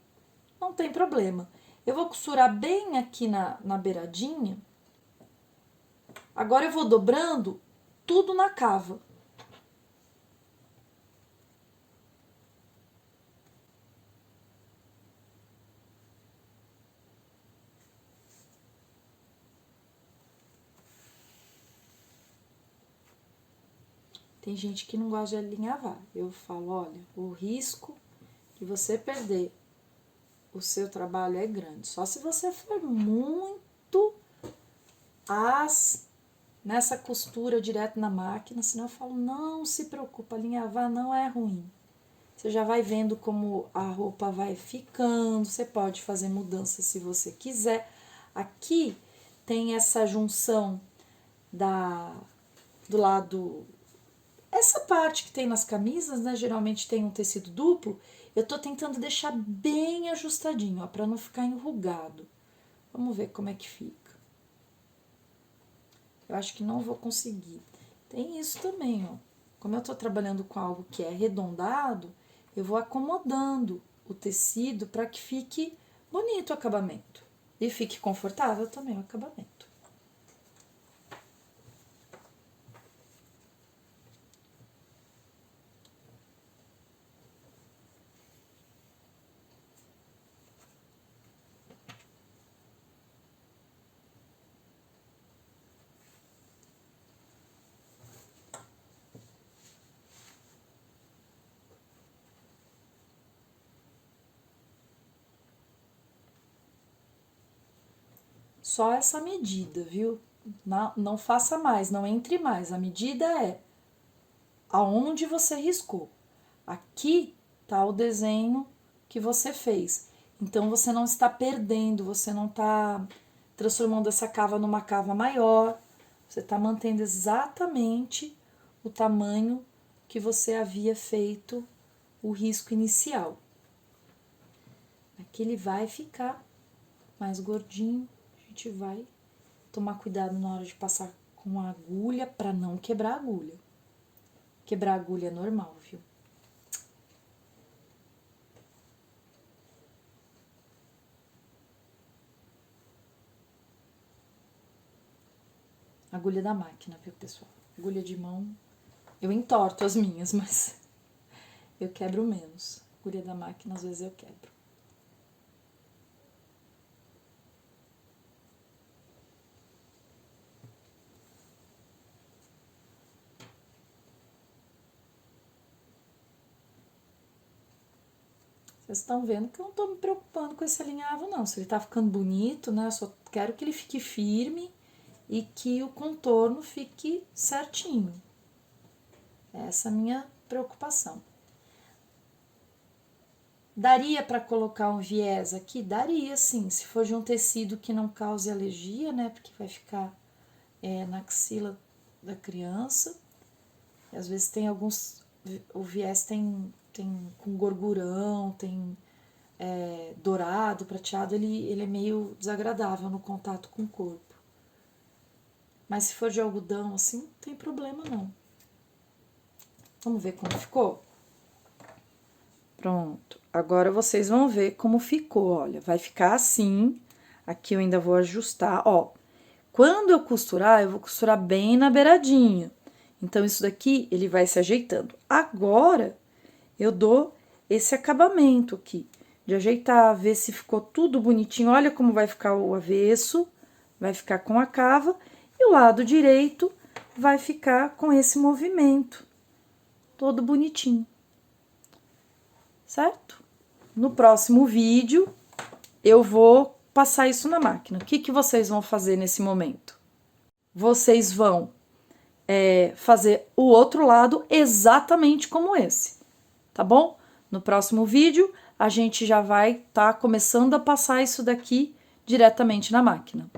não tem problema. Eu vou costurar bem aqui na beiradinha. Agora eu vou dobrando tudo na cava. Tem gente que não gosta de alinhavar. Eu falo, olha, o risco de você perder o seu trabalho é grande. Só se você for muito nessa costura direto na máquina, senão eu falo, não se preocupa, alinhavar não é ruim. Você já vai vendo como a roupa vai ficando, você pode fazer mudança se você quiser. Aqui tem essa junção do lado Essa parte que tem nas camisas, né, geralmente tem um tecido duplo, eu tô tentando deixar bem ajustadinho, ó, pra não ficar enrugado. Vamos ver como é que fica. Eu acho que não vou conseguir. Tem isso também, ó. Como eu tô trabalhando com algo que é arredondado, eu vou acomodando o tecido para que fique bonito o acabamento. E fique confortável também o acabamento. Só essa medida, viu? Não faça mais, não entre mais. A medida é aonde você riscou. Aqui tá o desenho que você fez. Então você não está perdendo, você não está transformando essa cava numa cava maior. Você está mantendo exatamente o tamanho que você havia feito o risco inicial. Aqui ele vai ficar mais gordinho. A gente vai tomar cuidado na hora de passar com a agulha para não quebrar a agulha. Quebrar a agulha é normal, viu? Agulha da máquina, viu, pessoal? Agulha de mão, eu entorto as minhas, mas eu quebro menos. Agulha da máquina, às vezes eu quebro. Vocês estão vendo que eu não tô me preocupando com esse alinhavo, não. Se ele tá ficando bonito, né? Eu só quero que ele fique firme e que o contorno fique certinho. Essa é a minha preocupação. Daria para colocar um viés aqui? Daria, sim. Se for de um tecido que não cause alergia, né? Porque vai ficar na axila da criança. E às vezes tem alguns... O viés tem com gorgurão, tem dourado, prateado, ele é meio desagradável no contato com o corpo. Mas se for de algodão, assim, não tem problema não. Vamos ver como ficou? Pronto. Agora vocês vão ver como ficou, olha. Vai ficar assim. Aqui eu ainda vou ajustar, ó. Quando eu costurar, eu vou costurar bem na beiradinha. Então, isso daqui, ele vai se ajeitando. Agora, eu dou esse acabamento aqui, de ajeitar, ver se ficou tudo bonitinho. Olha como vai ficar o avesso, vai ficar com a cava, e o lado direito vai ficar com esse movimento, todo bonitinho, certo? No próximo vídeo, eu vou passar isso na máquina. O que vocês vão fazer nesse momento? Vocês vão fazer o outro lado exatamente como esse, tá bom? No próximo vídeo, a gente já vai estar começando a passar isso daqui diretamente na máquina.